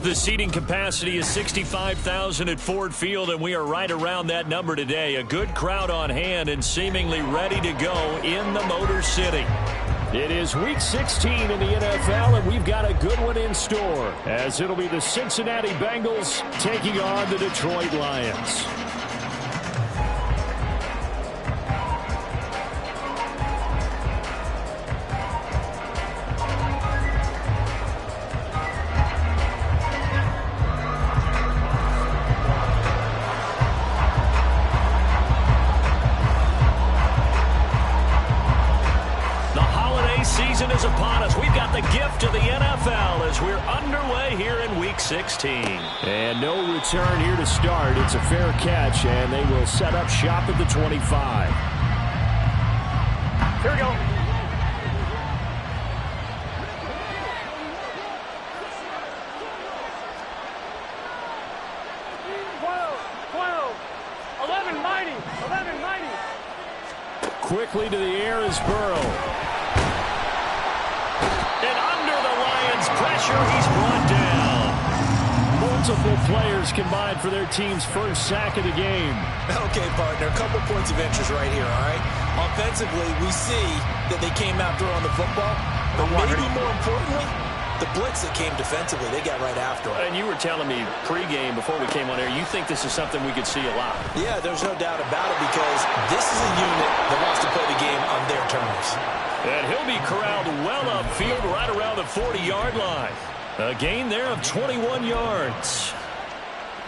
The seating capacity is 65,000 at Ford Field, and we are right around that number today. A good crowd on hand and seemingly ready to go in the Motor City. It is Week 16 in the NFL, and we've got a good one in store, as it'll be the Cincinnati Bengals taking on the Detroit Lions. Season is upon us. We've got the gift of the NFL as we're underway here in Week 16. And no return here to start. It's a fair catch, and they will set up shop at the 25. Here we go. 11, mighty. Quickly to the air is Burrow. Pressure, he's brought down. Multiple players combined for their team's first sack of the game. Okay, partner, a couple points of interest right here, all right? Offensively, we see that they came out throwing the football, but maybe more importantly, the blitz that came defensively, they got right after it. And you were telling me pregame before we came on air, you think this is something we could see a lot. Yeah, there's no doubt about it, because this is a unit that wants to play the game on their terms. And he'll be corralled well upfield right around the 40-yard line. A gain there of 21 yards.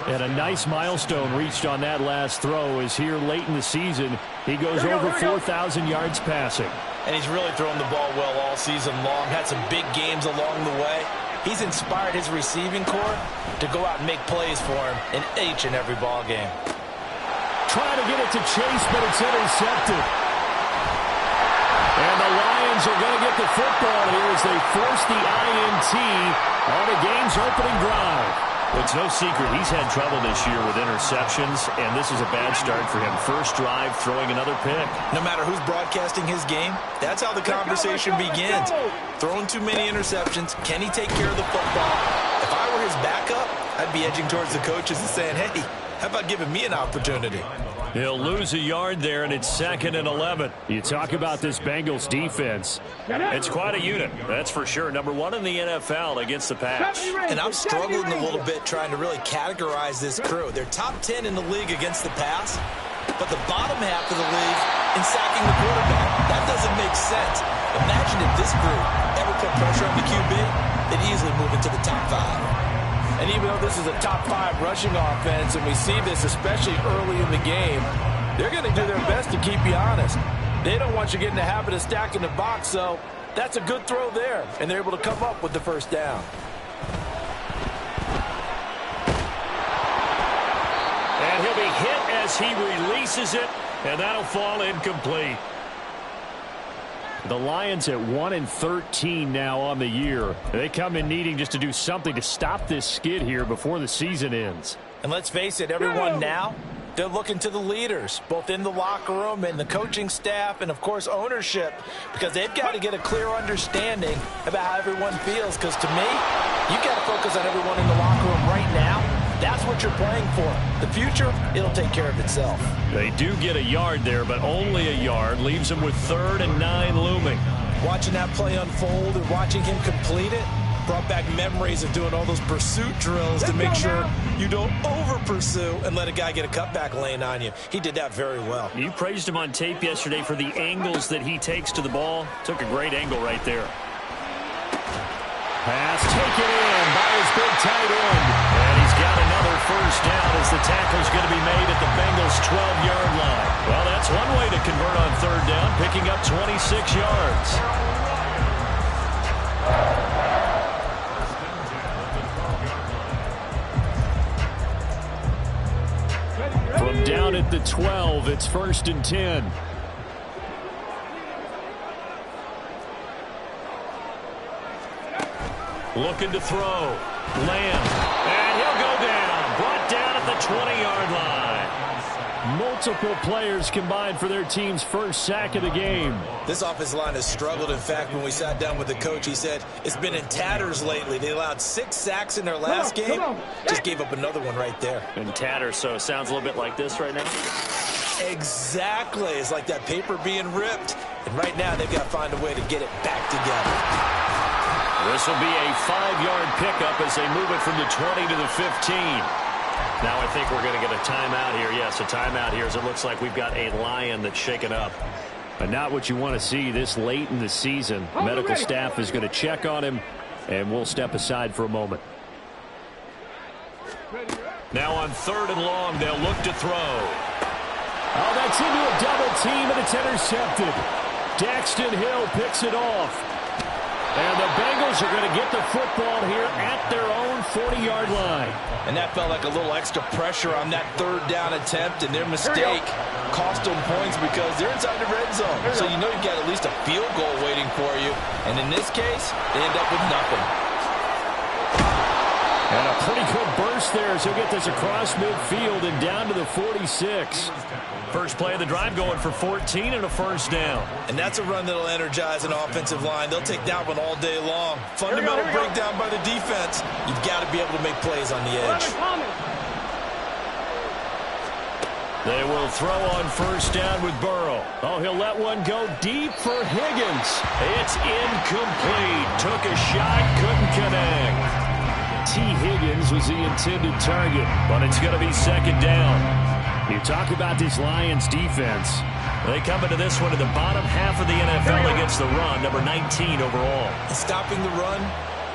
And a nice milestone reached on that last throw as here late in the season, he goes over 4,000 yards passing. And he's really thrown the ball well all season long. Had some big games along the way. He's inspired his receiving corps to go out and make plays for him in each and every ball game. Trying to get it to Chase, but it's intercepted. And the Lions are going to get the football here as they force the INT on the game's opening drive. It's no secret he's had trouble this year with interceptions, and this is a bad start for him. First drive, throwing another pick. No matter who's broadcasting his game, that's how the conversation begins. Throwing too many interceptions, can he take care of the football? If I were his backup, I'd be edging towards the coaches and saying, hey, how about giving me an opportunity? He'll lose a yard there, and it's 2nd and 11. You talk about this Bengals defense. It's quite a unit, that's for sure. Number 1 in the NFL against the pass. And I'm struggling a little bit trying to really categorize this crew. They're top 10 in the league against the pass, but the bottom half of the league in sacking the quarterback. That doesn't make sense. Imagine if this group ever put pressure on the QB, they'd easily move into the top 5. And even though this is a top 5 rushing offense, and we see this especially early in the game, they're going to do their best to keep you honest. They don't want you getting the habit of stacking the box, so that's a good throw there, and they're able to come up with the first down. And he'll be hit as he releases it, and that'll fall incomplete. The Lions at 1-13 now on the year. They come in needing just to do something to stop this skid here before the season ends. And let's face it, everyone now, they're looking to the leaders, both in the locker room and the coaching staff and, of course, ownership, because they've got to get a clear understanding about how everyone feels. Because to me, you've got to focus on everyone in the locker room right now. That's what you're playing for. The future, it'll take care of itself. They do get a yard there, but only a yard. Leaves them with 3rd and 9 looming. Watching that play unfold and watching him complete it brought back memories of doing all those pursuit drills to make sure you don't over-pursue and let a guy get a cutback lane on you. He did that very well. You praised him on tape yesterday for the angles that he takes to the ball. Took a great angle right there. Pass taken in by his big tight end. And he's got another first down as the tackle's going to be made at the Bengals' 12-yard line. Well, that's one way to convert on third down, picking up 26 yards. From down at the 12, it's 1st and 10. Looking to throw. Lamb. And he'll go down. Brought down at the 20-yard line. Multiple players combined for their team's first sack of the game. This offensive line has struggled. In fact, when we sat down with the coach, he said it's been in tatters lately. They allowed 6 sacks in their last game. Just gave up another one right there. In tatters, so it sounds a little bit like this right now. Exactly. It's like that paper being ripped. And right now, they've got to find a way to get it back together. This will be a 5-yard pickup as they move it from the 20 to the 15. Now I think we're going to get a timeout here. Yes, a timeout here as it looks like we've got a Lion that's shaken up. But not what you want to see this late in the season. Medical staff is going to check on him, and we'll step aside for a moment. Now on 3rd and long, they'll look to throw. Oh, that's into a double team, and it's intercepted. Daxton Hill picks it off. And the Bengals are going to get the football here at their own 40-yard line. And that felt like a little extra pressure on that 3rd down attempt, and their mistake cost them points because they're inside the red zone. So you know you've got at least a field goal waiting for you. And in this case, they end up with nothing. And a pretty good burst there as he'll get this across midfield and down to the 46. First play of the drive going for 14 and a first down. And that's a run that'll energize an offensive line. They'll take that one all day long. Fundamental breakdown by the defense. You've got to be able to make plays on the edge. They will throw on first down with Burrow. Oh, he'll let one go deep for Higgins. It's incomplete. Took a shot, couldn't connect. T. Higgins was the intended target, but it's going to be 2nd down. You talk about this Lions defense. They come into this one in the bottom half of the NFL against the run, number 19 overall. Stopping the run,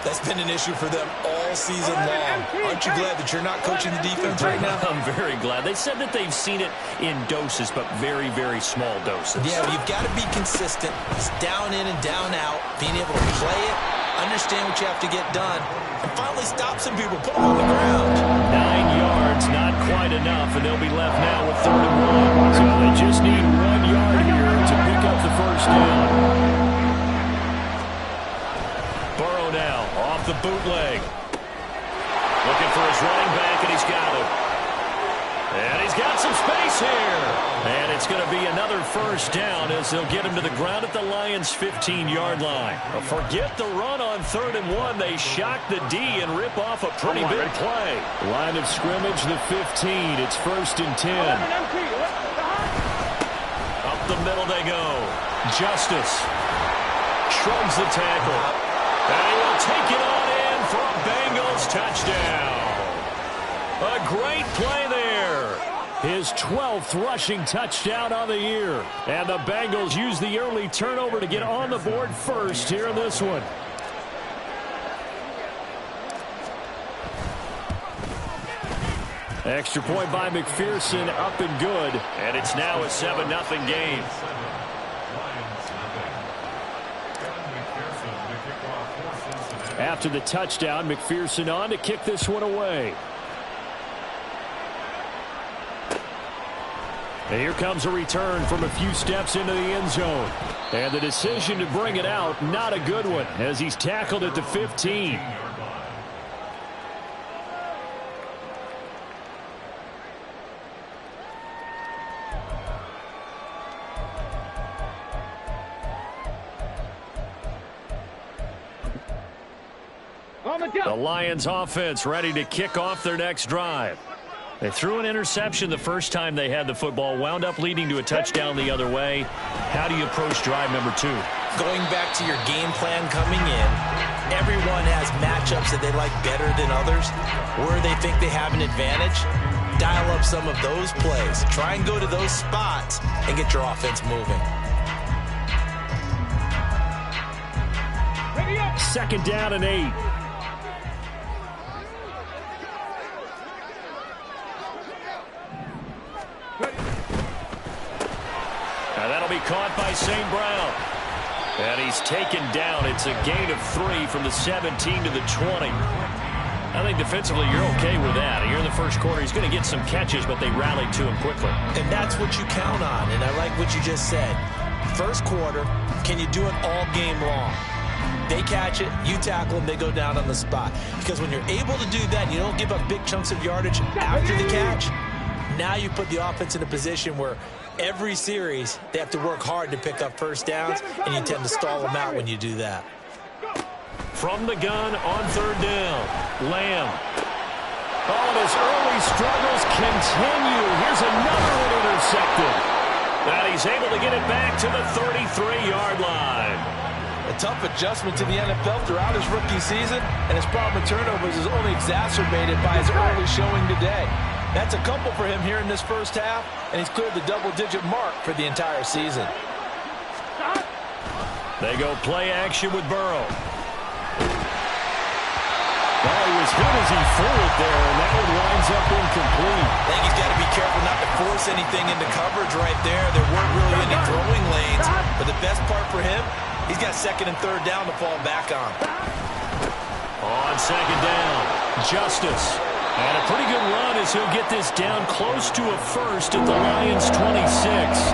that's been an issue for them all season long. Aren't you glad that you're not coaching the defense right now? I'm very glad. They said that they've seen it in doses, but very, very small doses. Yeah, you've got to be consistent. It's down in and down out, being able to play it, understand what you have to get done, and finally stop some people, put them on the ground. 9 yards, not quite enough, and they'll be left now with 3rd and 1. So they just need 1 yard here to pick up the first down. Burrow now off the bootleg. Looking for his running back, and he's got him. And he's got some space here. And it's going to be another first down as they'll get him to the ground at the Lions' 15-yard line. But forget the run on 3rd and 1. They shock the D and rip off a pretty big play. Line of scrimmage, the 15. It's 1st and 10. Up the middle they go. Justice shrugs the tackle. And he will take it on in for a Bengals touchdown. A great play there. His 12th rushing touchdown on the year. And the Bengals use the early turnover to get on the board first here in this one. Extra point by McPherson, up and good. And it's now a 7-0 game. After the touchdown, McPherson on to kick this one away. And here comes a return from a few steps into the end zone. And the decision to bring it out, not a good one, as he's tackled at the 15. The Lions offense ready to kick off their next drive. They threw an interception the first time they had the football, wound up leading to a touchdown the other way. How do you approach drive number 2? Going back to your game plan coming in, everyone has matchups that they like better than others, where they think they have an advantage. Dial up some of those plays. Try and go to those spots and get your offense moving. 2nd down and 8. be caught by St. Brown. And he's taken down. It's a gain of 3 from the 17 to the 20. I think defensively you're okay with that. Here in the first quarter, he's going to get some catches, but they rallied to him quickly. And that's what you count on, and I like what you just said. First quarter, can you do it all game long? They catch it, you tackle them, they go down on the spot. Because when you're able to do that, you don't give up big chunks of yardage after the catch. Now you put the offense in a position where every series they have to work hard to pick up first downs, and you tend to stall them out when you do that. From the gun on third down, Lamb. Oh, and his early struggles continue. Here's another one intercepted. And he's able to get it back to the 33-yard line. A tough adjustment to the NFL throughout his rookie season, and his problem with turnovers is only exacerbated by his early showing today. That's a couple for him here in this first half, and he's cleared the double-digit mark for the entire season. They go play action with Burrow. Well, he was hit as he threw it there, and that one winds up incomplete. I think he's got to be careful not to force anything into coverage right there. There weren't really any throwing lanes, but the best part for him, he's got second and third down to fall back on. On second down, Justice. And a pretty good run as he'll get this down close to a first at the Lions' 26.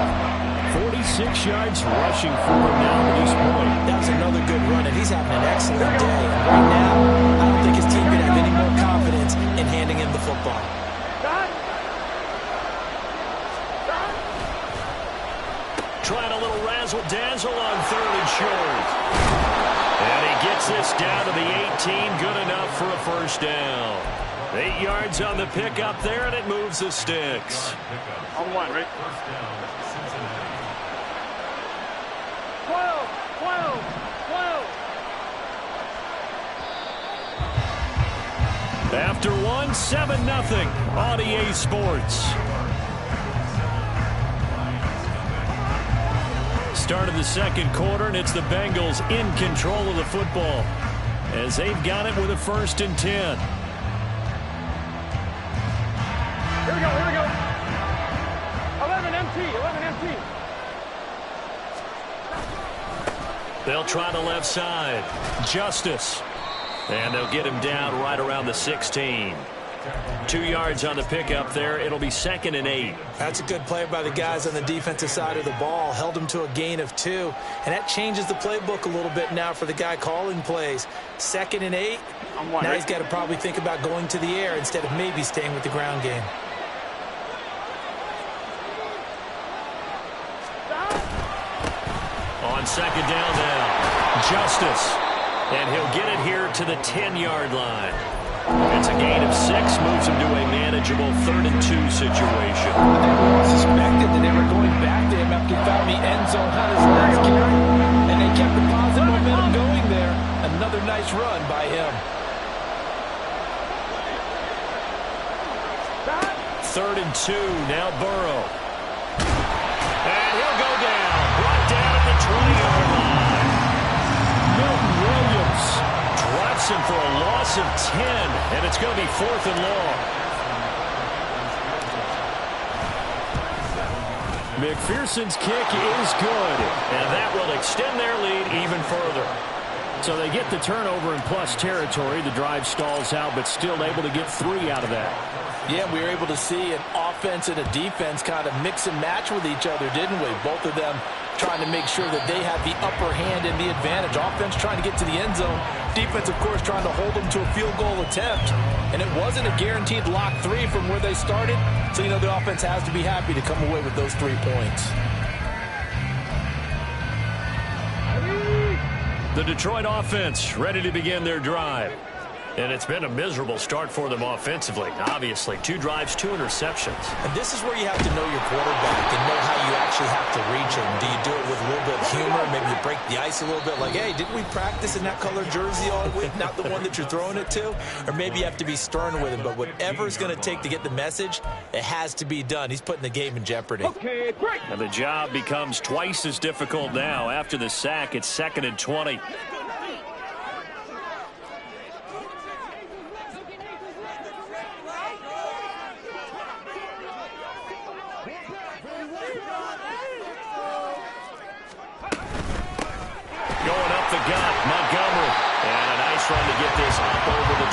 46 yards rushing for him now to this point. That was another good run, and he's having an excellent day. And right now, I don't think his team could have any more confidence in handing him the football. Trying a little razzle-dazzle on third and short. And he gets this down to the 18, good enough for a first down. 8 yards on the pickup there, and it moves the sticks. On one, right? 12. After one, 7-0 on EA Sports. Start of the second quarter, and it's the Bengals in control of the football as they've got it with a 1st and 10. Here we go. 11 empty. They'll try the left side. Justice. And they'll get him down right around the 16. 2 yards on the pickup there. It'll be 2nd and 8. That's a good play by the guys on the defensive side of the ball. Held him to a gain of 2. And that changes the playbook a little bit now for the guy calling plays. 2nd and 8. Now he's got to probably think about going to the air instead of maybe staying with the ground game. On second down now, Justice. And he'll get it here to the 10-yard line. It's a gain of 6, moves him to a manageable 3rd and 2 situation. They all suspected that they were going back to him after he found the end zone on his last carry, and they kept the positive momentum going there. Another nice run by him. 3rd and 2, now Burrow. And he'll go down, brought down at the 20-yard line. Milton Williams drops him for a loss of 10, and it's going to be 4th and long. McPherson's kick is good, and that will extend their lead even further. So they get the turnover in plus territory. The drive stalls out, but still able to get 3 out of that. Yeah, we were able to see an offense and a defense kind of mix and match with each other, didn't we? Both of them trying to make sure that they have the upper hand and the advantage. Offense trying to get to the end zone. Defense, of course, trying to hold them to a field goal attempt. And it wasn't a guaranteed lock 3 from where they started. So, you know, the offense has to be happy to come away with those 3 points. The Detroit offense ready to begin their drive. And it's been a miserable start for them offensively. Obviously, 2 drives, 2 interceptions. And this is where you have to know your quarterback and know how you actually have to reach him. Do you do it with a little bit of humor? Maybe you break the ice a little bit like, hey, didn't we practice in that color jersey all week? Not the one that you're throwing it to? Or maybe you have to be stern with him. But whatever it's going to take to get the message, it has to be done. He's putting the game in jeopardy. Okay, break. And the job becomes twice as difficult now. After the sack, it's 2nd and 20.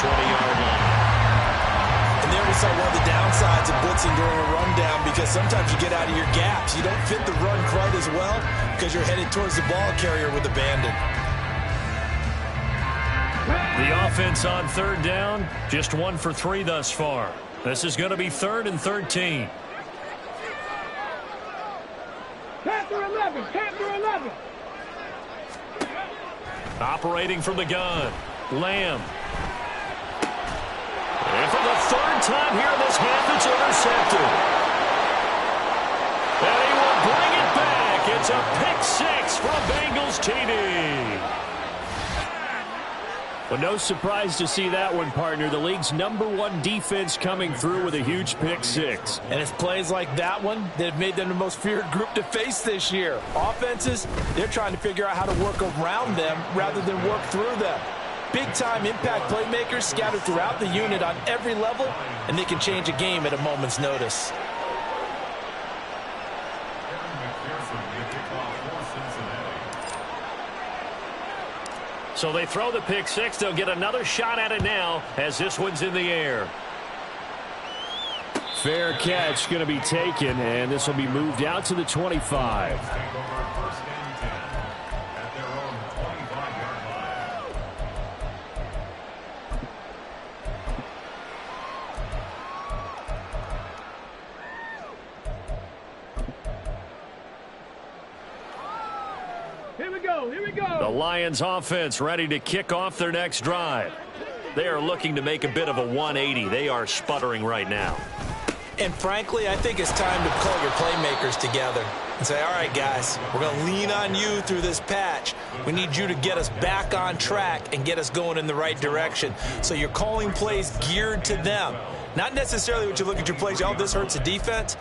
20-yard line. And there we saw one of the downsides of blitzing during a rundown, because sometimes you get out of your gaps. You don't fit the run quite as well because you're headed towards the ball carrier with abandon. The offense on third down, just 1 for 3 thus far. This is going to be 3rd and 13. Panther 11, Panther 11. Operating from the gun, Lamb. And for the 3rd time here in this half, it's intercepted. And he will bring it back. It's a pick 6 from Bengals TD. Well, no surprise to see that one, partner. The league's #1 defense coming through with a huge pick 6. And it's plays like that one that have made them the most feared group to face this year. Offenses, they're trying to figure out how to work around them rather than work through them. Big-time impact playmakers scattered throughout the unit on every level, and they can change a game at a moment's notice. So they throw the pick 6. They'll get another shot at it now as this one's in the air. Fair catch going to be taken, and this will be moved out to the 25. The Lions offense ready to kick off their next drive. They are looking to make a bit of a 180. They are sputtering right now. And frankly, I think it's time to call your playmakers together and say, all right, guys, we're going to lean on you through this patch. We need you to get us back on track and get us going in the right direction. So you're calling plays geared to them. Not necessarily what you look at your plays, oh, this hurts the defense.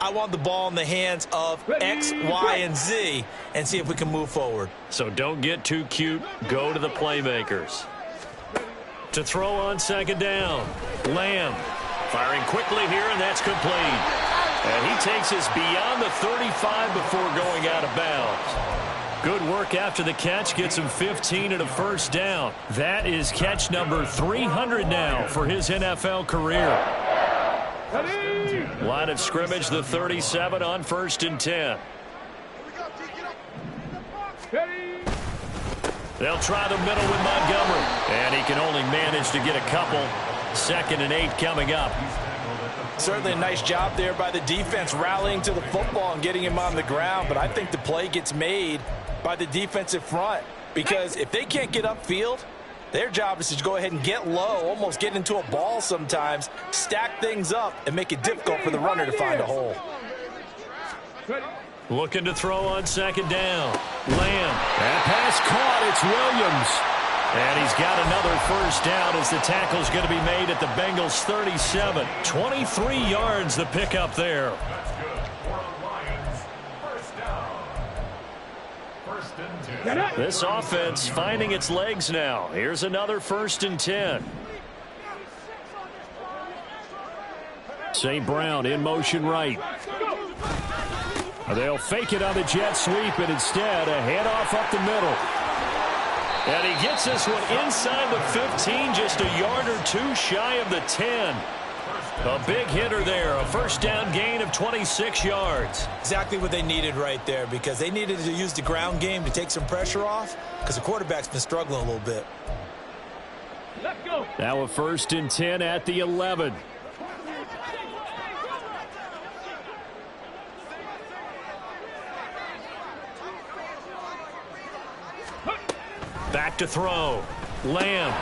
I want the ball in the hands of X, Y, and Z and see if we can move forward. So don't get too cute. Go to the playmakers. To throw on 2nd down. Lamb firing quickly here, and that's complete. And he takes us beyond the 35 before going out of bounds. Good work after the catch. Gets him 15 and a 1st down. That is catch number 300 now for his NFL career. Line of scrimmage, the 37 on 1st and 10. They'll try the middle with Montgomery. And he can only manage to get a couple. 2nd and 8 coming up. Certainly a nice job there by the defense rallying to the football and getting him on the ground. But I think the play gets made by the defensive front. Because if they can't get upfield, their job is to go ahead and get low, almost get into a ball sometimes, stack things up, and make it difficult for the runner to find a hole. Looking to throw on 2nd down. Lamb. That pass caught. It's Williams. And he's got another 1st down as the tackle's going to be made at the Bengals 37. 23 yards the pickup there. This offense finding its legs now. Here's another 1st and 10. St. Brown in motion right. They'll fake it on the jet sweep, and instead a handoff up the middle. And he gets this one inside the 15, just a yard or 2 shy of the 10. A big hitter there, a 1st down gain of 26 yards. Exactly what they needed right there, because they needed to use the ground game to take some pressure off, because the quarterback's been struggling a little bit. Let's go. Now a 1st and 10 at the 11. Back to throw. Lamb.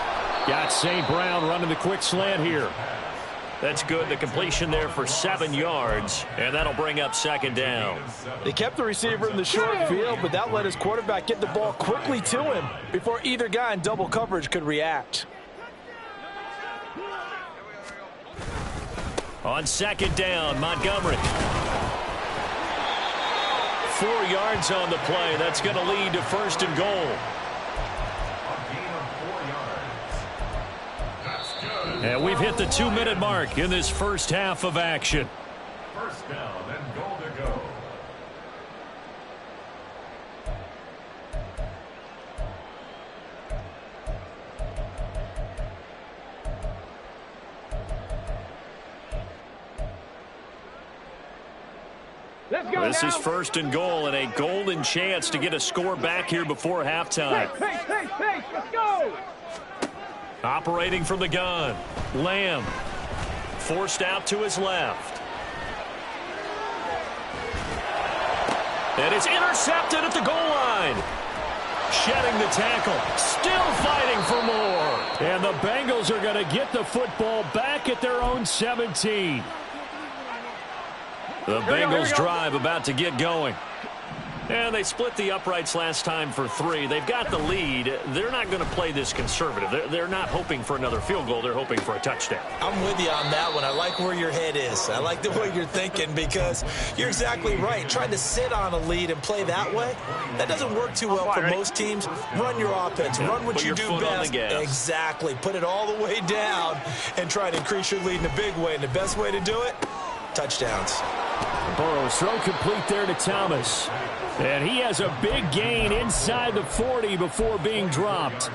Got St. Brown running the quick slant here. That's good. The completion there for 7 yards, and that'll bring up 2nd down. They kept the receiver in the short field, but that let his quarterback get the ball quickly to him before either guy in double coverage could react. On 2nd down, Montgomery. 4 yards on the play. That's going to lead to 1st and goal. And we've hit the 2-minute mark in this first half of action. 1st down and goal to go. Let's go This now. is first and goal and a golden chance to get a score back here before halftime. Pace. Let's go. Operating from the gun. Lamb. Forced out to his left. And it's intercepted at the goal line. Shedding the tackle. Still fighting for more. And the Bengals are going to get the football back at their own 17. The Bengals drive about to get going. And they split the uprights last time for 3. They've got the lead. They're not going to play this conservative. They're not hoping for another field goal. They're hoping for a touchdown. I'm with you on that one. I like where your head is. I like the way you're thinking because you're exactly right. Trying to sit on a lead and play that way, that doesn't work too well for most teams. Run your offense. Run what you do best. Exactly. Put it all the way down and try to increase your lead in a big way. And the best way to do it, touchdowns. Burrow's throw complete there to Thomas. And he has a big gain inside the 40 before being dropped.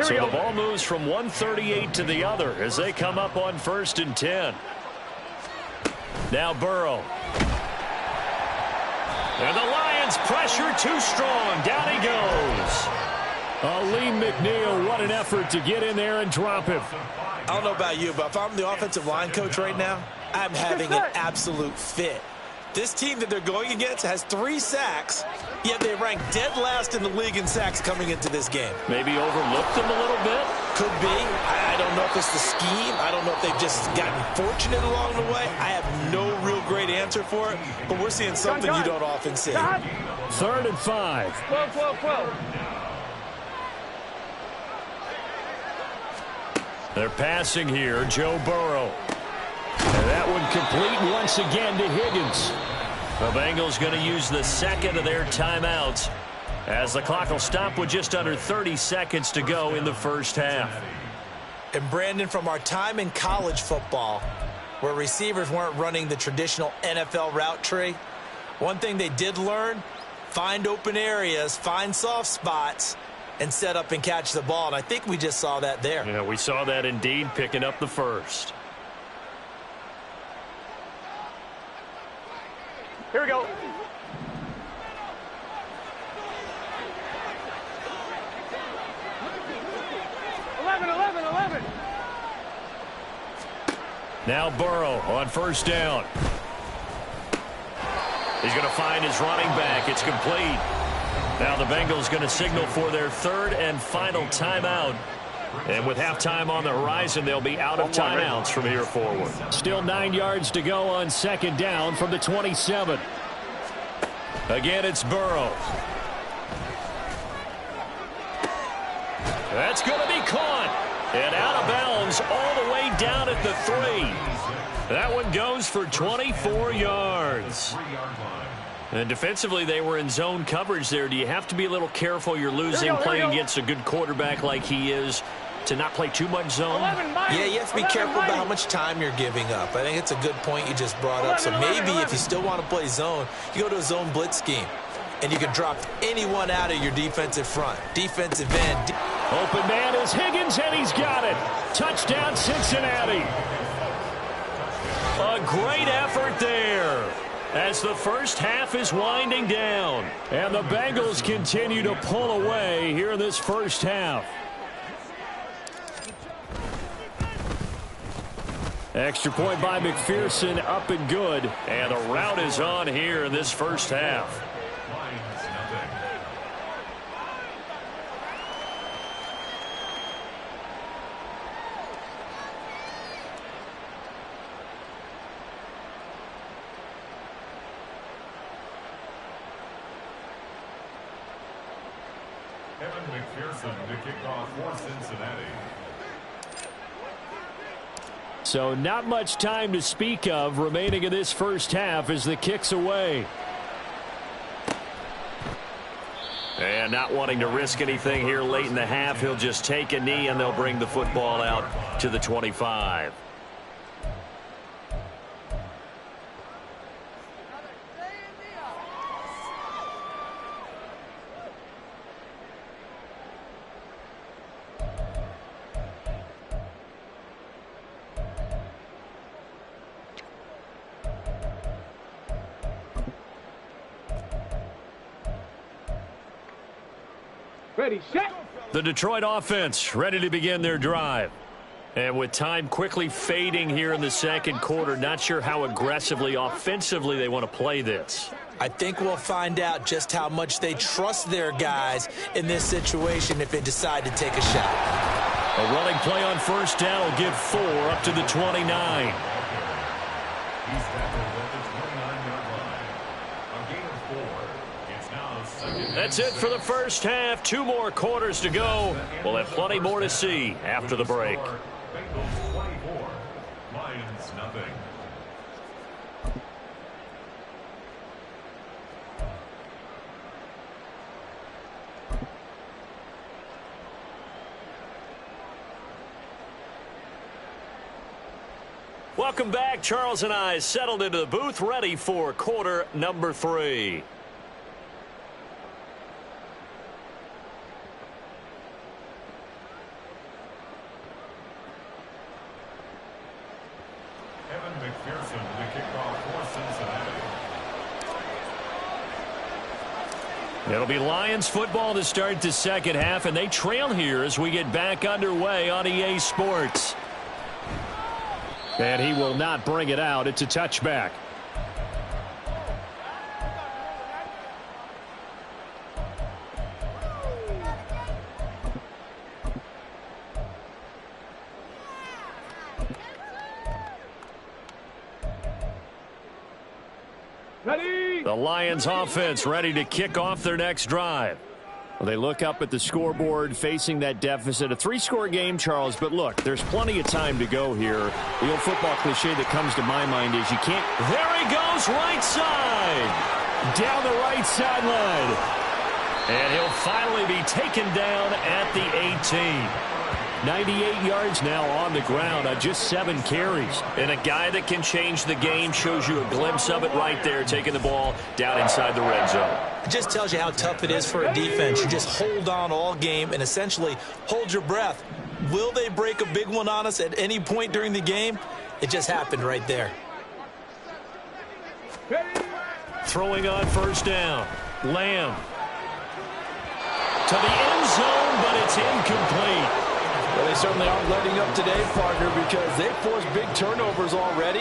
So the ball moves from 138 to the other as they come up on 1st and 10. Now Burrow. And the Lions pressure too strong. Down he goes. Aleem McNeil, what an effort to get in there and drop him. I don't know about you, but if I'm the offensive line coach right now, I'm having an absolute fit. This team that they're going against has 3 sacks, yet they rank dead last in the league in sacks coming into this game. Maybe overlooked them a little bit? Could be. I don't know if it's the scheme. I don't know if they've just gotten fortunate along the way. I have no real great answer for it, but we're seeing something you don't often see. 3rd and 5. 12. They're passing here. Joe Burrow. And that one complete once again to Higgins. The Bengals going to use the second of their timeouts as the clock will stop with just under 30 seconds to go in the first half. And Brandon, from our time in college football, where receivers weren't running the traditional NFL route tree, one thing they did learn, find open areas, find soft spots, and set up and catch the ball. And I think we just saw that there. Yeah, we saw that indeed, picking up the first. Here we go. Eleven. Now Burrow on 1st down. He's going to find his running back. It's complete. Now the Bengals going to signal for their 3rd and final timeout. And with halftime on the horizon, they'll be out of timeouts from here forward. Still 9 yards to go on 2nd down from the 27. Again, it's Burrow. That's going to be caught. And out of bounds all the way down at the 3. That one goes for 24 yards. And defensively, they were in zone coverage there. Do you have to be a little careful? You're losing playing against a good quarterback like he is to not play too much zone? Yeah, you have to be careful about how much time you're giving up. I think it's a good point you just brought up. So maybe if you still want to play zone, you go to a zone blitz scheme. And you can drop anyone out of your defensive front. Defensive end. Open man is Higgins, and he's got it. Touchdown, Cincinnati. A great effort there as the first half is winding down. And the Bengals continue to pull away here in this first half. Extra point by McPherson, up and good. And the route is on here in this first half. McPherson to kick off for Cincinnati. So not much time to speak of remaining in this first half as the kick's away. And not wanting to risk anything here late in the half, he'll just take a knee and they'll bring the football out to the 25. Ready, set. The Detroit offense ready to begin their drive. And with time quickly fading here in the second quarter, not sure how aggressively, offensively they want to play this. I think we'll find out just how much they trust their guys in this situation if they decide to take a shot. A running play on first down will give 4 up to the 29. He's tackled at the 29-yard line. A gain of 4. It's now second and That's it for the first half. 2 more quarters to go. We'll have plenty more to see after the break. Bengals 24. Lions nothing. Welcome back. Charles and I settled into the booth, ready for quarter number 3. Evan McPherson to kick off for Cincinnati. It'll be Lions football to start the second half, and they trail here as we get back underway on EA Sports. And he will not bring it out. It's a touchback. Ready. The Lions offense ready to kick off their next drive. Well, they look up at the scoreboard facing that deficit. A 3-score game, Charles, but look, there's plenty of time to go here. The old football cliche that comes to my mind is you can't... There he goes, right side. Down the right sideline. And he'll finally be taken down at the 18. 98 yards now on the ground on just 7 carries. And a guy that can change the game, shows you a glimpse of it right there, taking the ball down inside the red zone. It just tells you how tough it is for a defense. You just hold on all game and essentially hold your breath. Will they break a big one on us at any point during the game? It just happened right there. Throwing on first down. Lamb. To the end zone, but it's incomplete. Well, they certainly aren't letting up today, partner, because they've forced big turnovers already,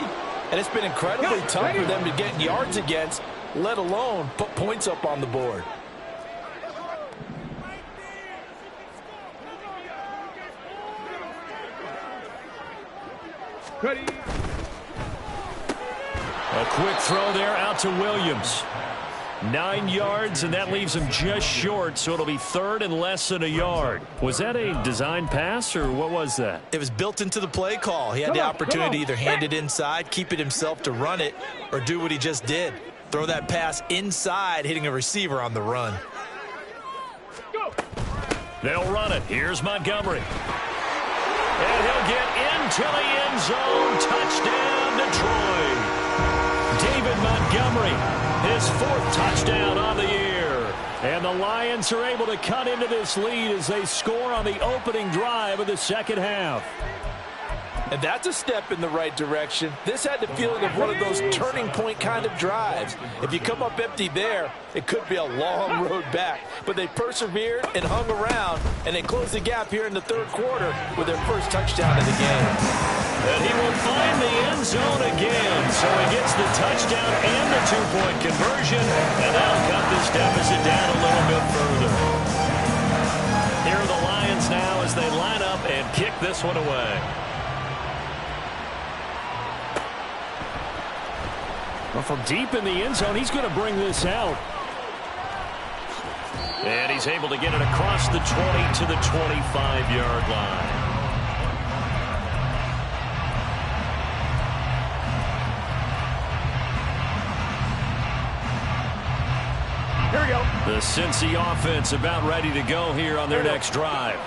and it's been incredibly tough for them to get yards against, let alone put points up on the board. Ready. A quick throw there out to Williams. 9 yards, and that leaves him just short, so it'll be third and less than a yard. Was that a design pass, or what was that? It was built into the play call. He had the opportunity to either hand it inside, keep it himself to run it, or do what he just did. Throw that pass inside, hitting a receiver on the run. Go. They'll run it. Here's Montgomery. And he'll get into the end zone. Touchdown, Detroit. David Montgomery, his 4th touchdown on the year. And the Lions are able to cut into this lead as they score on the opening drive of the second half. And that's a step in the right direction. This had the feeling of one of those turning point kind of drives. If you come up empty there, it could be a long road back. But they persevered and hung around, and they closed the gap here in the third quarter with their first touchdown of the game. And he will find the end zone again. So he gets the touchdown and the 2-point conversion, and that'll cut this deficit down a little bit further. Here are the Lions now as they line up and kick this one away. Well, from deep in the end zone, he's going to bring this out. And he's able to get it across the 20 to the 25-yard line. Here we go. The Cincy offense about ready to go here on their next drive.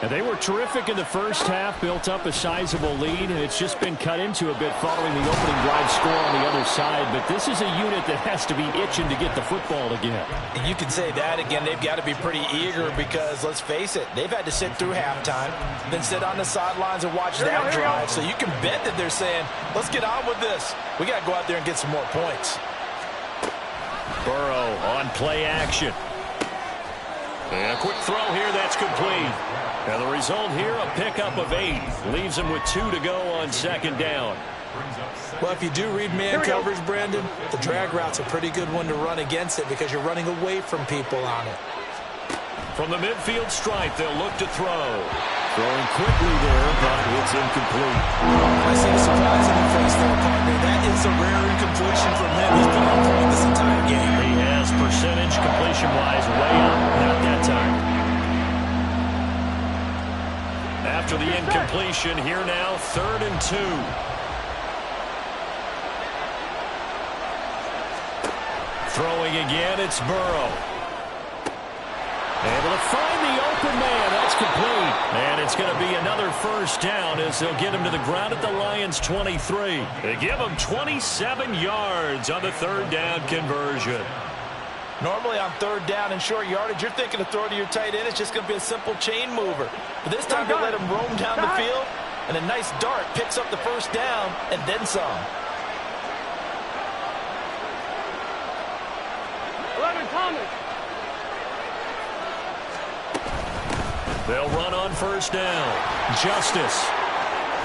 And they were terrific in the first half, built up a sizable lead, and it's just been cut into a bit following the opening drive score on the other side. But this is a unit that has to be itching to get the football again. And you can say that again. They've got to be pretty eager because, let's face it, they've had to sit through halftime, then sit on the sidelines and watch that drive. So you can bet that they're saying, let's get on with this. We got to go out there and get some more points. Burrow on play action. And a quick throw here, that's complete. And the result here, a pickup of 8. Leaves him with 2 to go on second down. Well, if you do read man coverage, Brandon, the drag route's a pretty good one to run against it because you're running away from people on it. From the midfield stripe, they'll look to throw. Throwing quickly there, but it's incomplete. I see the surprise in your face there, partner. That is a rare incompletion from him. He's been on point this entire game. He has percentage completion-wise way up, not that time. After the incompletion, here now, 3rd and 2. Throwing again, it's Burrow. Able to find the open man. That's complete. And it's going to be another first down as they'll get him to the ground at the Lions' 23. They give him 27 yards on the 3rd down conversion. Normally on 3rd down and short yardage, you're thinking to throw to your tight end. It's just going to be a simple chain mover. But this time they let him roam down the field, and a nice dart picks up the first down and then some. 11, Thomas. They'll run on first down. Justice.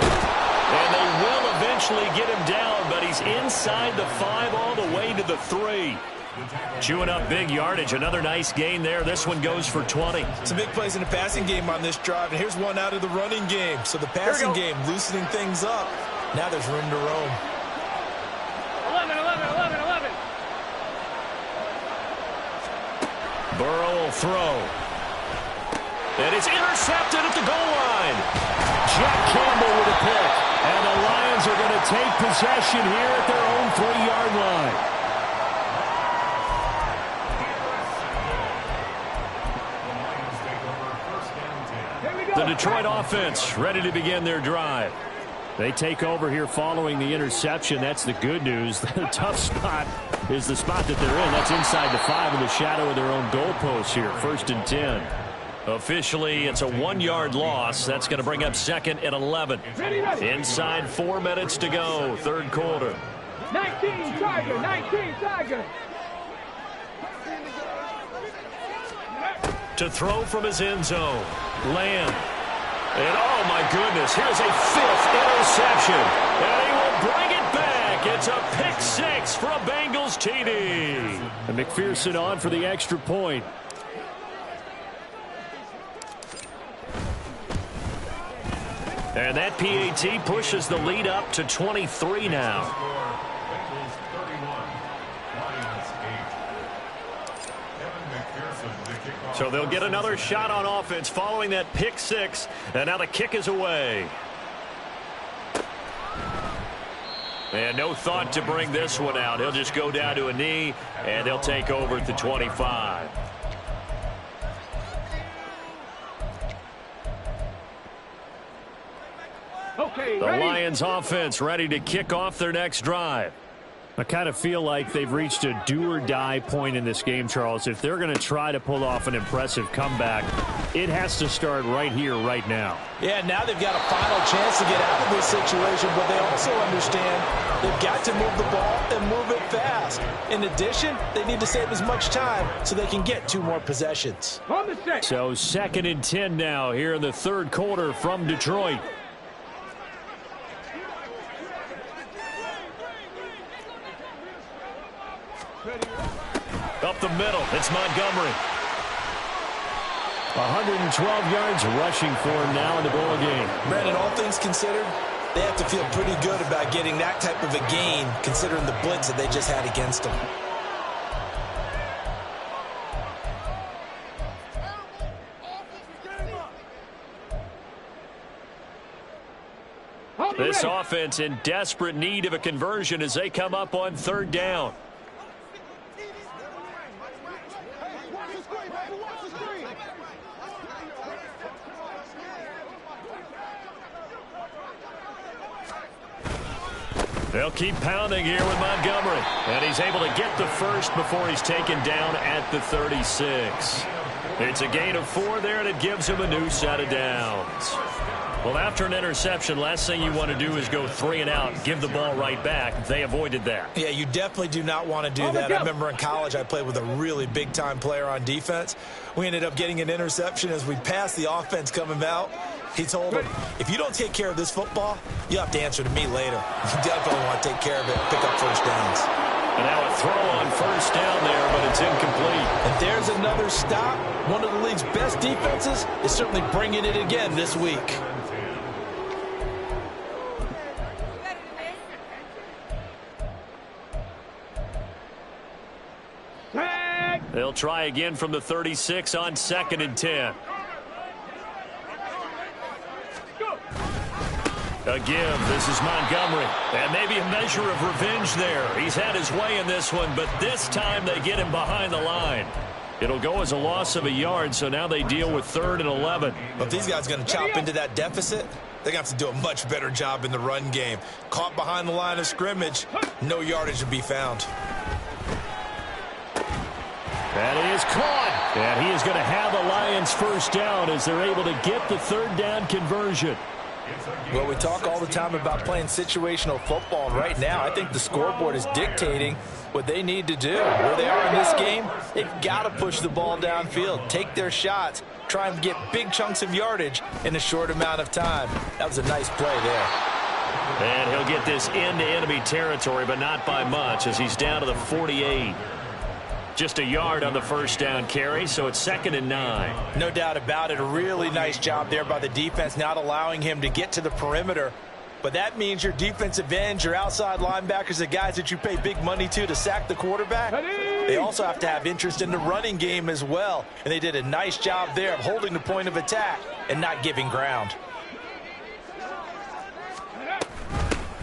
And they will eventually get him down, but he's inside the 5 all the way to the 3. Chewing up big yardage. Another nice gain there. This one goes for 20. Some big plays in the passing game on this drive, and here's one out of the running game. So the passing game loosening things up. Now there's room to roam. 11, 11, 11, 11. Burrow will throw. And it's intercepted at the goal line. Jack Campbell with a pick. And the Lions are going to take possession here at their own 3-yard line. The Detroit offense ready to begin their drive. They take over here following the interception. That's the good news. The tough spot is the spot that they're in. That's inside the 5 in the shadow of their own goalpost here. 1st and 10. Officially, it's a 1-yard loss. That's going to bring up 2nd and 11. Inside 4 minutes to go, 3rd quarter. 19, Tiger, 19, Tiger. To throw from his end zone. Lamb. And oh my goodness, here's a 5th interception. And he will bring it back. It's a pick 6 for a Bengals TD. And McPherson on for the extra point. And that PAT pushes the lead up to 23 now. So they'll get another shot on offense following that pick 6. And now the kick is away. And no thought to bring this one out. He'll just go down to a knee, and they'll take over at the 25. Okay, The ready? Lions offense ready to kick off their next drive. I kind of feel like they've reached a do-or-die point in this game, Charles. If they're going to try to pull off an impressive comeback, it has to start right here, right now. Yeah, now they've got a final chance to get out of this situation, but they also understand they've got to move the ball and move it fast. In addition, they need to save as much time so they can get 2 more possessions. On the set. So 2nd and 10 now here in the 3rd quarter from Detroit. Up the middle, it's Montgomery. 112 yards rushing for him now in the ball game. Brandon, all things considered, they have to feel pretty good about getting that type of a gain, considering the blitz that they just had against them. This offense in desperate need of a conversion as they come up on 3rd down. They'll keep pounding here with Montgomery. And he's able to get the first before he's taken down at the 36. It's a gain of 4 there, and it gives him a new set of downs. Well, after an interception, last thing you want to do is go 3 and out, give the ball right back. They avoided that. Yeah, you definitely do not want to do that. I remember in college I played with a really big-time player on defense. We ended up getting an interception as we passed the offense coming out. He told him, if you don't take care of this football, you have to answer to me later. You definitely want to take care of it, pick up first downs. And now a throw on first down there, but it's incomplete. And there's another stop. One of the league's best defenses is certainly bringing it again this week. They'll try again from the 36 on 2nd and 10. A give. This is Montgomery. And maybe a measure of revenge there. He's had his way in this one, but this time they get him behind the line. It'll go as a loss of a yard, so now they deal with 3rd and 11. But if these guys are going to chop into that deficit, they're going to have to do a much better job in the run game. Caught behind the line of scrimmage, no yardage to be found. That is caught. And he is going to have the Lions first down as they're able to get the 3rd down conversion. Well, we talk all the time about playing situational football. And right now, I think the scoreboard is dictating what they need to do. Where they are in this game, they've got to push the ball downfield, take their shots, try and get big chunks of yardage in a short amount of time. That was a nice play there. And he'll get this into enemy territory, but not by much as he's down to the 48. Just a yard on the first down carry, so it's 2nd and 9. No doubt about it. A really nice job there by the defense, not allowing him to get to the perimeter. But that means your defensive ends, your outside linebackers, the guys that you pay big money to sack the quarterback, they also have to have interest in the running game as well. And they did a nice job there of holding the point of attack and not giving ground.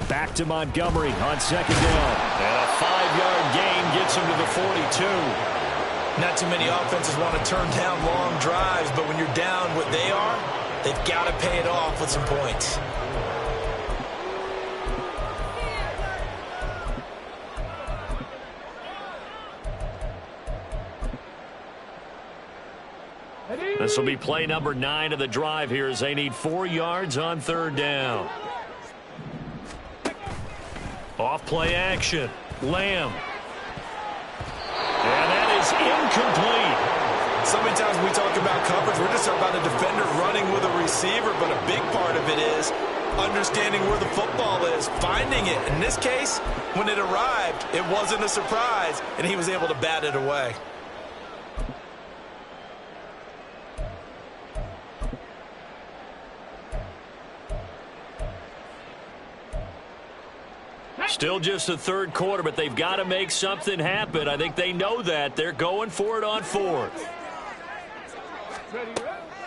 Back to Montgomery on 2nd down. And a 5-yard gain gets him to the 42. Not too many offenses want to turn down long drives, but when you're down what they are, they've got to pay it off with some points. This will be play number 9 of the drive here as they need 4 yards on 3rd down. Off play action. Lamb. And that is incomplete. So many times we talk about coverage, we're just talking about a defender running with a receiver, but a big part of it is understanding where the football is, finding it. In this case, when it arrived, it wasn't a surprise, and he was able to bat it away. Still just the 3rd quarter, but they've got to make something happen. I think they know that. They're going for it on 4th.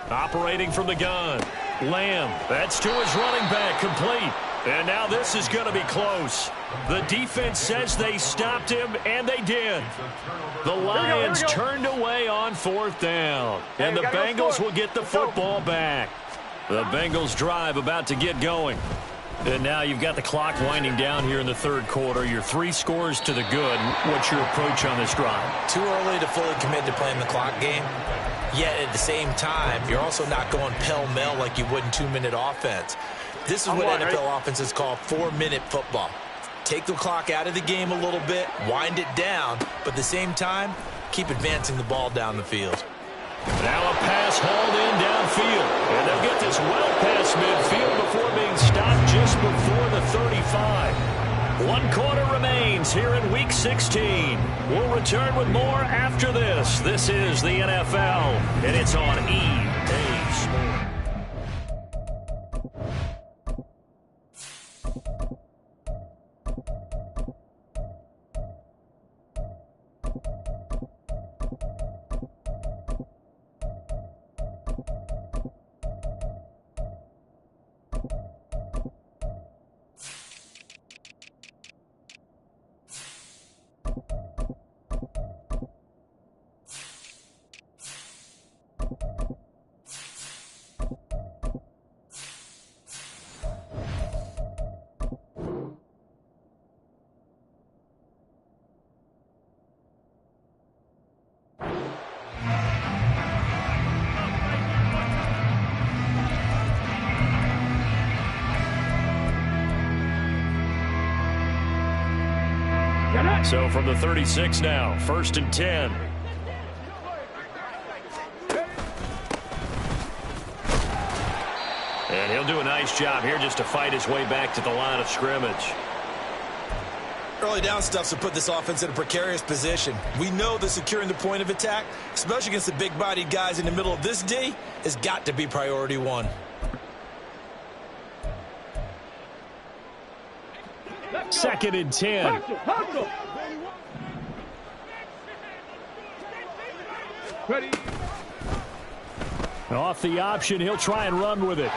Operating from the gun. Lamb. That's to his running back. Complete. And now this is going to be close. The defense says they stopped him, and they did. The Lions turned away on 4th down. And the Bengals will get the football back. The Bengals drive about to get going. And now you've got the clock winding down here in the 3rd quarter. You're 3 scores to the good. What's your approach on this drive? Too early to fully commit to playing the clock game. Yet at the same time, you're also not going pell-mell like you would in 2-minute offense. This is what NFL offenses call 4-minute football. Take the clock out of the game a little bit, wind it down, but at the same time, keep advancing the ball down the field. Now a pass hauled in downfield. And they'll get this well past midfield before being stopped just before the 35. 1 quarter remains here in Week 16. We'll return with more after this. This is the NFL, and it's on EA Sports. So from the 36 now, 1st and 10. And he'll do a nice job here just to fight his way back to the line of scrimmage. Early down stuff to put this offense in a precarious position. We know that securing the point of attack, especially against the big-bodied guys in the middle of this D, has got to be priority one. Second and 10. Hustle. Ready. Off the option, he'll try and run with it.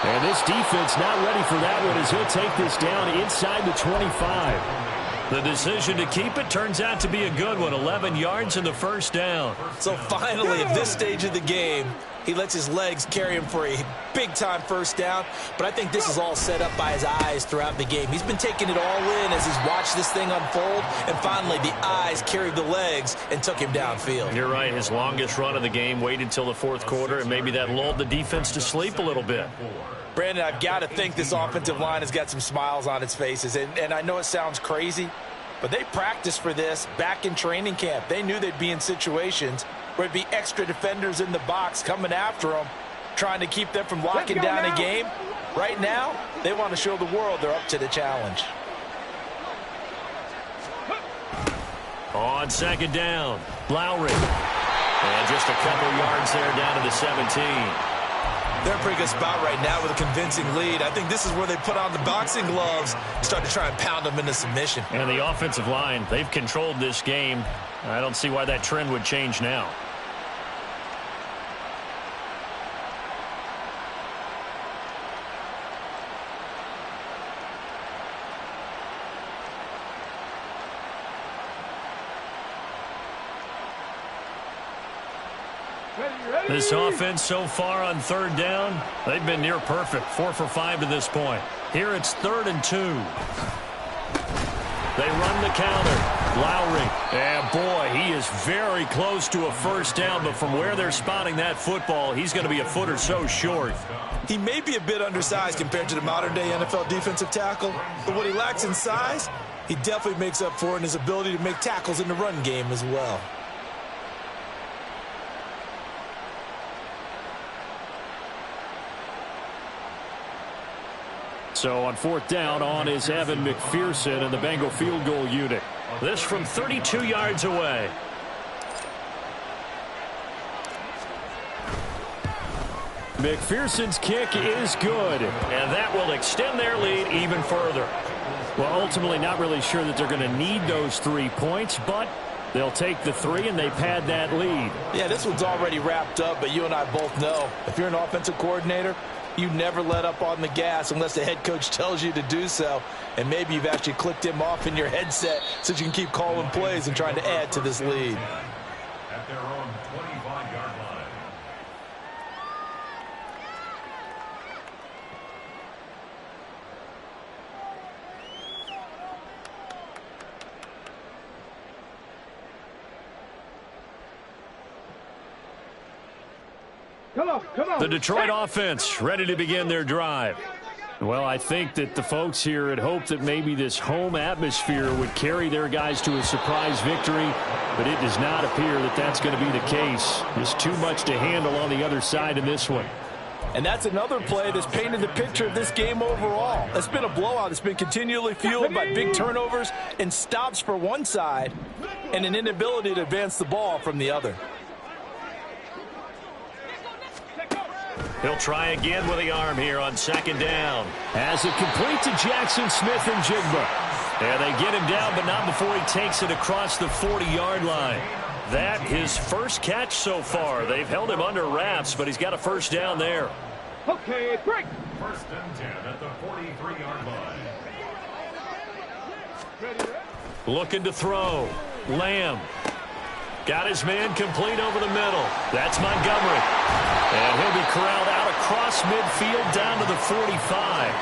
And this defense not ready for that one as he'll take this down inside the 25. The decision to keep it turns out to be a good one. 11 yards in the first down. So finally, at this stage of the game, he lets his legs carry him for a big-time first down. But I think this is all set up by his eyes throughout the game. He's been taking it all in as he's watched this thing unfold. And finally, the eyes carried the legs and took him downfield. You're right. His longest run of the game waited till the fourth quarter, and maybe that lulled the defense to sleep a little bit. Brandon, I've got to think this offensive line has got some smiles on its faces. And I know it sounds crazy, but they practiced for this back in training camp. They knew they'd be in situations where it'd be extra defenders in the box coming after them, trying to keep them from locking down a game. Right now, they want to show the world they're up to the challenge. On second down, Lowry. And just a couple yards there down to the 17. They're in a pretty good spot right now with a convincing lead. I think this is where they put on the boxing gloves, start to try and pound them into submission. And the offensive line, they've controlled this game. I don't see why that trend would change now. This offense so far on third down, they've been near perfect. 4 for 5 to this point. Here it's 3rd and 2. They run the counter. Lowry. And boy, he is very close to a first down, but from where they're spotting that football, he's going to be a foot or so short. He may be a bit undersized compared to the modern-day NFL defensive tackle, but what he lacks in size, he definitely makes up for in his ability to make tackles in the run game as well. So on 4th down, on is Evan McPherson and the Bengal field goal unit. This from 32 yards away. McPherson's kick is good. And that will extend their lead even further. Well, ultimately not really sure that they're going to need those 3 points, but they'll take the 3 and they pad that lead. Yeah, this one's already wrapped up, but you and I both know if you're an offensive coordinator, you never let up on the gas unless the head coach tells you to do so. And maybe you've actually clicked him off in your headset so you can keep calling plays and trying to add to this lead. At their own 25-yard line. Come on. The Detroit offense ready to begin their drive. Well, I think that the folks here had hoped that maybe this home atmosphere would carry their guys to a surprise victory, but it does not appear that that's going to be the case. There's too much to handle on the other side in this one. And that's another play that's painted the picture of this game overall. It's been a blowout. It's been continually fueled by big turnovers and stops for one side and an inability to advance the ball from the other. He'll try again with the arm here on second down. As it complete to Jackson Smith and Jigba. And they get him down, but not before he takes it across the 40-yard line. That his first catch so far. They've held him under wraps, but he's got a first down there. Okay, break. 1st and 10 at the 43-yard line. Looking to throw. Lamb. Got his man complete over the middle. That's Montgomery. And he'll be corralled out across midfield down to the 45.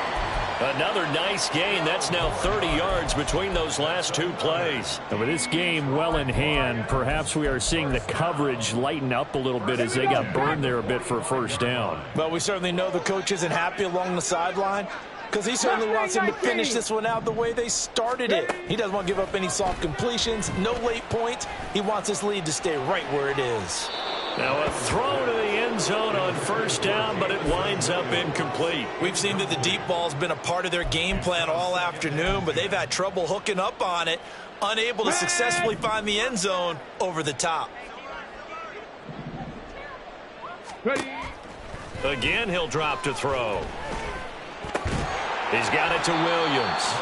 Another nice gain. That's now 30 yards between those last 2 plays. And with this game well in hand, perhaps we are seeing the coverage lighten up a little bit as they got burned there a bit for a first down. Well, we certainly know the coach isn't happy along the sideline. Because he certainly wants him to finish this one out the way they started it. He doesn't want to give up any soft completions, no late points. He wants his lead to stay right where it is. Now a throw to the end zone on first down, but it winds up incomplete. We've seen that the deep ball's been a part of their game plan all afternoon, but they've had trouble hooking up on it, unable to successfully find the end zone over the top. Again, he'll drop to throw. He's got it to Williams.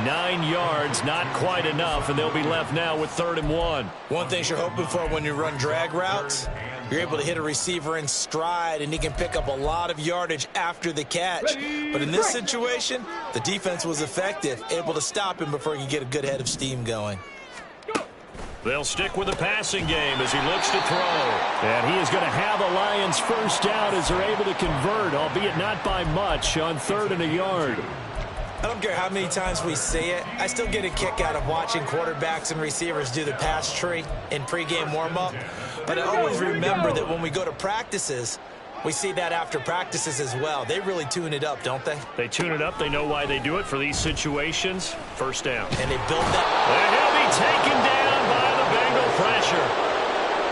9 yards, not quite enough, and they'll be left now with 3rd and 1. One thing you're hoping for when you run drag routes, you're able to hit a receiver in stride, and he can pick up a lot of yardage after the catch. But in this situation, the defense was effective, able to stop him before he can get a good head of steam going. They'll stick with the passing game as he looks to throw. And he is going to have the Lions first down as they're able to convert, albeit not by much, on 3rd and a yard. I don't care how many times we see it. I still get a kick out of watching quarterbacks and receivers do the pass tree in pregame warm-up. But I always remember that when we go to practices, we see that after practices as well. They really tune it up, don't they? They tune it up. They know why they do it for these situations. First down. And they build that. And he'll be taken down by the Bengal pressure.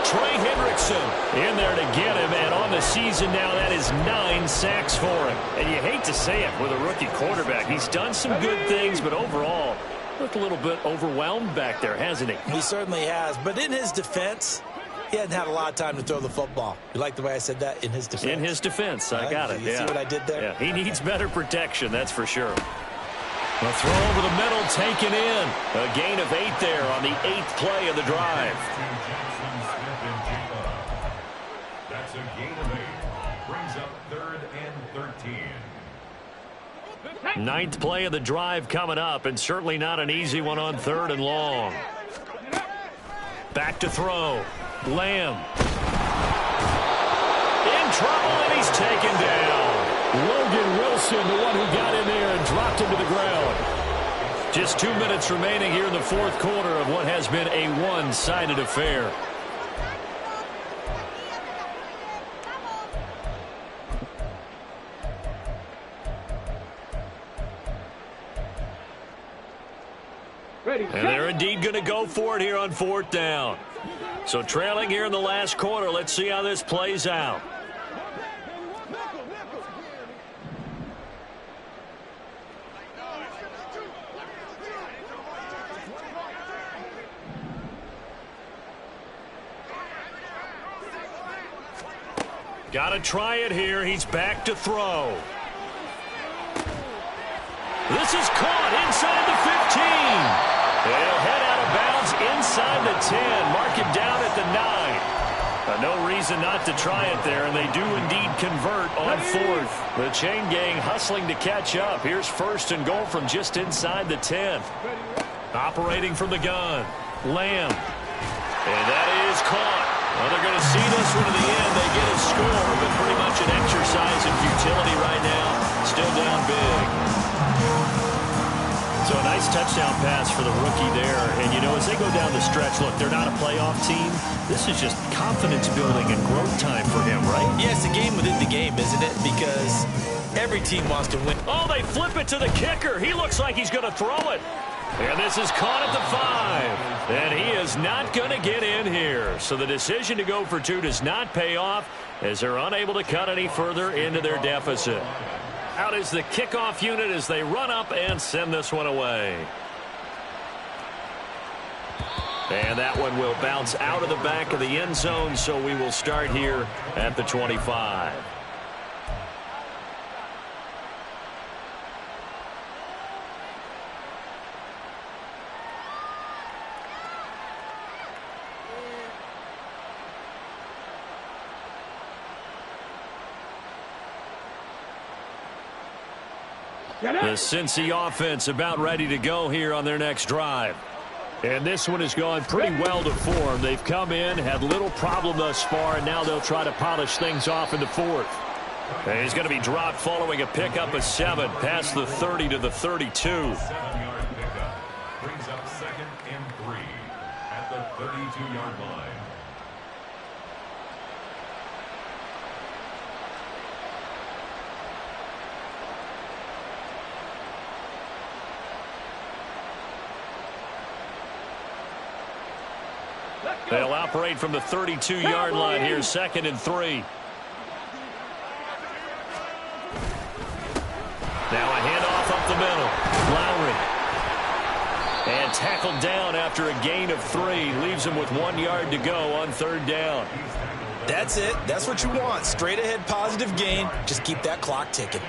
Trey Hendrickson in there to get him, and on the season now, that is 9 sacks for him. And you hate to say it with a rookie quarterback. He's done some good things, but overall, looked a little bit overwhelmed back there, hasn't he? He certainly has. But in his defense, he hadn't had a lot of time to throw the football. You like the way I said that? In his defense. In his defense, I got it. You see what I did there? Yeah, he needs better protection, that's for sure. A throw over the middle taken in. A gain of 8 there on the 8th play of the drive. That's a gain of 8. Brings up 3rd and 13. 9th play of the drive coming up, and certainly not an easy one on 3rd and long. Back to throw. Lamb. In trouble, and he's taken down. Logan Wilson, the one who got in there and dropped him to the ground. Just 2 minutes remaining here in the 4th quarter of what has been a one-sided affair. Ready, And they're indeed going to go for it here on 4th down. So trailing here in the last quarter, let's see how this plays out. Got to try it here. He's back to throw. This is caught inside the 15. He'll head out of bounds inside the 10. Mark him down at the 9. No reason not to try it there, and they do indeed convert on 4th. The chain gang hustling to catch up. Here's 1st and goal from just inside the 10. Operating from the gun. Lamb. And that is caught. Well, they're going to see this one to the end. They get a score, but pretty much an exercise in futility right now. Still down big. So a nice touchdown pass for the rookie there. And, you know, as they go down the stretch, look, they're not a playoff team. This is just confidence building and growth time for him, right? Yeah, it's a game within the game, isn't it? Because every team wants to win. Oh, they flip it to the kicker. He looks like he's going to throw it. And this is caught at the 5. And he is not going to get in here. So the decision to go for 2 does not pay off as they're unable to cut any further into their deficit. Out is the kickoff unit as they run up and send this one away. And that one will bounce out of the back of the end zone, so we will start here at the 25. The Cincy offense about ready to go here on their next drive. And this one has gone pretty well to form. They've come in, had little problem thus far, and now they'll try to polish things off in the 4th. And he's going to be dropped following a pickup of 7 past the 30 to the 32. 7-yard pickup. Brings up 2nd and 3 at the 32-yard line. They'll operate from the 32-yard line here, 2nd and 3. Now a handoff up the middle. Lowry. And tackled down after a gain of 3. Leaves him with 1 yard to go on 3rd down. That's it. That's what you want. Straight ahead positive gain. Just keep that clock ticking.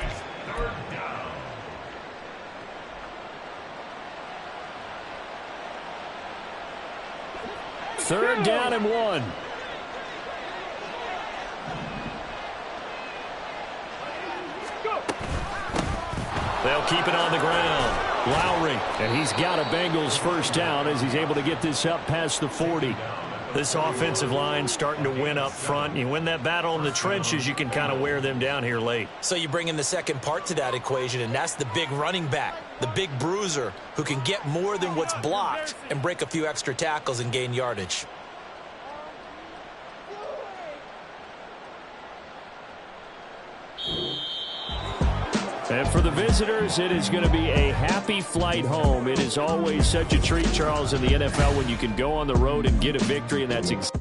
3rd down and 1. They'll keep it on the ground. Lowry. And he's got a Bengals first down as he's able to get this up past the 40. This offensive line starting to win up front. You win that battle in the trenches, you can kind of wear them down here late. So you bring in the second part to that equation, and that's the big running back, the big bruiser, who can get more than what's blocked and break a few extra tackles and gain yardage. And for the visitors, it is going to be a happy flight home. It is always such a treat, Charles, in the NFL when you can go on the road and get a victory, and that's exactly